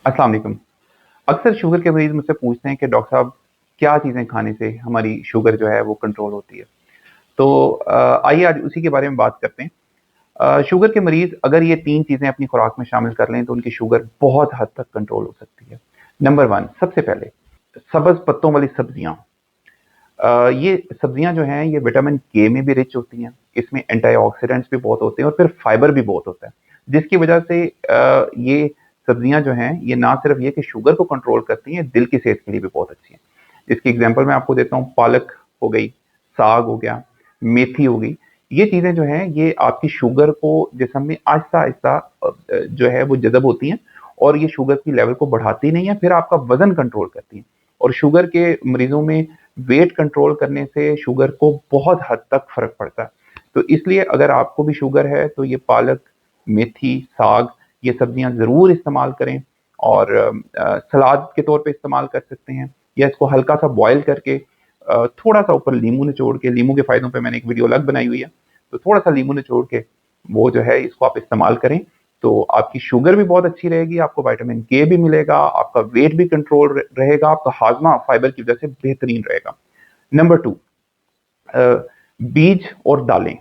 अस्सलाम वालेकुम। अक्सर शुगर के मरीज़ मुझसे पूछते हैं कि डॉक्टर साहब क्या चीज़ें खाने से हमारी शुगर जो है वो कंट्रोल होती है। तो आइए आज उसी के बारे में बात करते हैं। शुगर के मरीज़ अगर ये 3 चीज़ें अपनी खुराक में शामिल कर लें तो उनकी शुगर बहुत हद तक कंट्रोल हो सकती है। नंबर 1 सबसे पहले सब्ज़ पत्तों वाली सब्जियाँ। ये सब्जियाँ जो हैं ये विटामिन के में भी रिच होती हैं, इसमें एंटीऑक्सीडेंट्स भी बहुत होते हैं और फिर फाइबर भी बहुत होता है, जिसकी वजह से ये सब्जियाँ जो हैं ये ना सिर्फ ये कि शुगर को कंट्रोल करती हैं, दिल की सेहत के लिए भी बहुत अच्छी हैं। इसकी एग्जांपल मैं आपको देता हूँ, पालक हो गई, साग हो गया, मेथी हो गई। ये चीज़ें जो हैं ये आपकी शुगर को जिस्म में आहिस्ता-आहिस्ता जो है वो जज़ब होती हैं और ये शुगर की लेवल को बढ़ाती नहीं है, फिर आपका वज़न कंट्रोल करती हैं। और शुगर के मरीज़ों में वेट कंट्रोल करने से शुगर को बहुत हद तक फ़र्क पड़ता है। तो इसलिए अगर आपको भी शुगर है तो ये पालक, मेथी, साग ये सब्जियाँ ज़रूर इस्तेमाल करें और सलाद के तौर पे इस्तेमाल कर सकते हैं या इसको हल्का-सा बॉयल करके थोड़ा-सा ऊपर नींबू निचोड़ के, नींबू के फ़ायदों पे मैंने एक वीडियो अलग बनाई हुई है, तो थोड़ा-सा नींबू निचोड़ के वो जो है इसको आप इस्तेमाल करें, तो आपकी शुगर भी बहुत अच्छी रहेगी, आपको विटामिन के भी मिलेगा, आपका वेट भी कंट्रोल रहेगा, आपका हाज़मा फाइबर की वजह से बेहतरीन रहेगा। नंबर 2 बीज और दालें।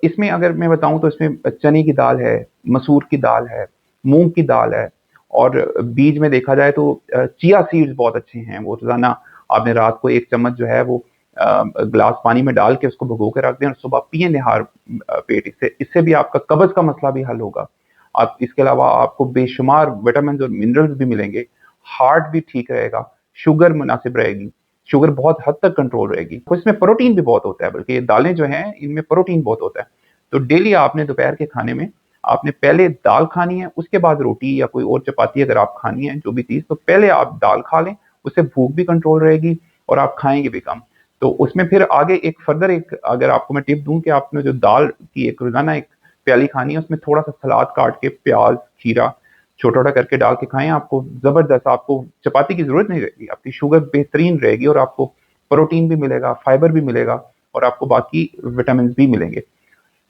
इसमें अगर मैं बताऊँ तो इसमें चने की दाल है, मसूर की दाल है, मूँग की दाल है और बीज में देखा जाए तो चिया सीड्स बहुत अच्छे हैं। वो रोज़ाना आपने रात को 1 चम्मच जो है वो ग्लास पानी में डाल के उसको भिगो के रख दें और सुबह पिएँ निहार पेट इससे। इससे भी आपका कब्ज़ का मसला भी हल होगा। आप इसके अलावा आपको बेशुमार विटामिन्स और मिनरल्स भी मिलेंगे, हार्ट भी ठीक रहेगा, शुगर मुनासिब रहेगी। शुगर बहुत हद तक कंट्रोल रहेगी। तो इसमें प्रोटीन भी बहुत होता है, बल्कि ये दालें जो हैं इनमें प्रोटीन बहुत होता है। तो डेली आपने दोपहर के खाने में आपने पहले दाल खानी है, उसके बाद रोटी या कोई और चपाती अगर आप खानी है जो भी चीज़, तो पहले आप दाल खा लें, उससे भूख भी कंट्रोल रहेगी और आप खाएँगे भी कम। तो उसमें फिर आगे एक फर्दर एक अगर आपको मैं टिप दूँ कि आपने जो दाल की एक रोज़ाना एक प्याली खानी है, उसमें थोड़ा-सा सलाद काट के प्याज़, खीरा छोटा-छोटा करके डाल के खाएँ, आपको ज़बरदस्त आपको चपाती की ज़रूरत नहीं रहेगी, आपकी शुगर बेहतरीन रहेगी और आपको प्रोटीन भी मिलेगा, फाइबर भी मिलेगा और आपको बाकी विटामिन्स भी मिलेंगे।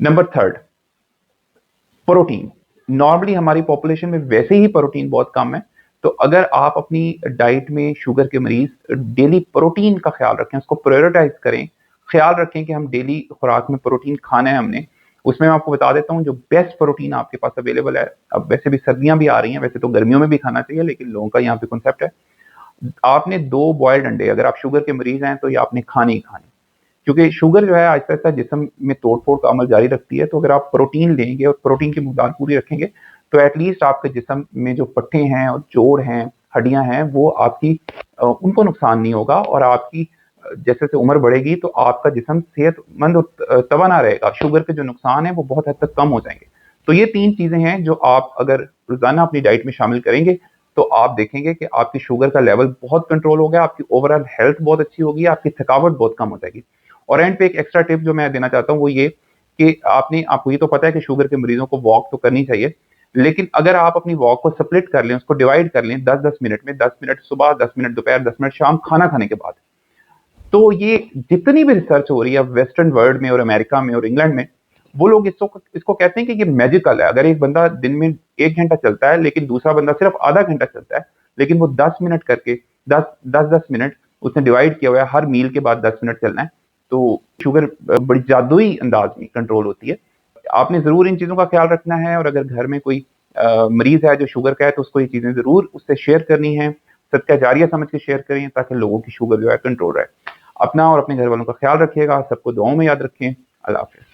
Number 3 protein. नॉर्मली हमारी पॉपुलेशन में वैसे ही प्रोटीन बहुत कम है, तो अगर आप अपनी डाइट में शुगर के मरीज़ डेली प्रोटीन का ख़्याल रखें, उसको प्रायोरिटाइज़ करें, ख़्याल रखें कि हम डेली खुराक में प्रोटीन खाना है हमने। उसमें मैं आपको बता देता हूँ जो बेस्ट प्रोटीन आपके पास अवेलेबल है, अब वैसे भी सर्दियाँ भी आ रही हैं, वैसे तो गर्मियों में भी खाना चाहिए लेकिन लोगों का यहाँ पे कॉन्सेप्ट है। आपने 2 बॉइल्ड अंडे अगर आप शुगर के मरीज़ हैं तो ये आपने खाने ही खाने। क्योंकि शुगर जो है आहिस्ता-आहिस्ता जिस्म में तोड़-फोड़ का अमल जारी रखती है, तो अगर आप प्रोटीन लेंगे और प्रोटीन की मिकदार पूरी रखेंगे, तो एट लीस्ट आपके जिस्म में जो पट्टे हैं और जोड़ हैं, हड्डियाँ हैं, वो आपकी उनको नुकसान नहीं होगा और आपकी जैसे-जैसे उम्र बढ़ेगी तो आपका जिस्म सेहतमंद और तवाना रहेगा। शुगर के जो नुकसान हैं, वो बहुत हद तक कम हो जाएँगे। तो ये 3 चीज़ें हैं जो आप अगर रोज़ाना अपनी डाइट में शामिल करेंगे, तो आप देखेंगे कि आपकी शुगर का लेवल बहुत कंट्रोल हो गया, आपकी ओवरऑल हेल्थ बहुत अच्छी होगी, आपकी थकावट बहुत कम हो जाएगी। और एंड पे एक एक्स्ट्रा टिप जो मैं देना चाहता हूँ वो ये कि आपको ये तो पता है कि शुगर के मरीज़ों को वॉक तो करनी चाहिए, लेकिन अगर आप अपनी वॉक को स्प्लिट कर लें, उसको डिवाइड कर लें 10-10 मिनट में, 10 मिनट सुबह, 10 मिनट दोपहर, 10 मिनट शाम खाना खाने के बाद। तो ये जितनी भी रिसर्च हो रही है वेस्टर्न वर्ल्ड में और अमेरिका में और इंग्लैंड में, वो लोग इसको कहते हैं कि ये मैजिकल है। अगर एक बंदा दिन में 1 घंटा चलता है, लेकिन दूसरा बंदा सिर्फ आधा घंटा चलता है, लेकिन वो 10 मिनट करके 10-10 मिनट उसने डिवाइड किया हुआ है, हर मील के बाद 10 मिनट चलना है, तो शुगर बड़ी जादुई अंदाज में कंट्रोल होती है। आपने ज़रूर इन चीज़ों का ख्याल रखना है और अगर घर में कोई मरीज़ है जो शुगर का है, तो उसको ये चीज़ें ज़रूर उससे शेयर करनी है। सदका जारिया समझ के शेयर करें ताकि लोगों की शुगर जो है कंट्रोल रहे। अपना और अपने घर वालों का ख्याल रखिएगा, सबको दुआओं में याद रखें। अल्लाह हाफ़िज़।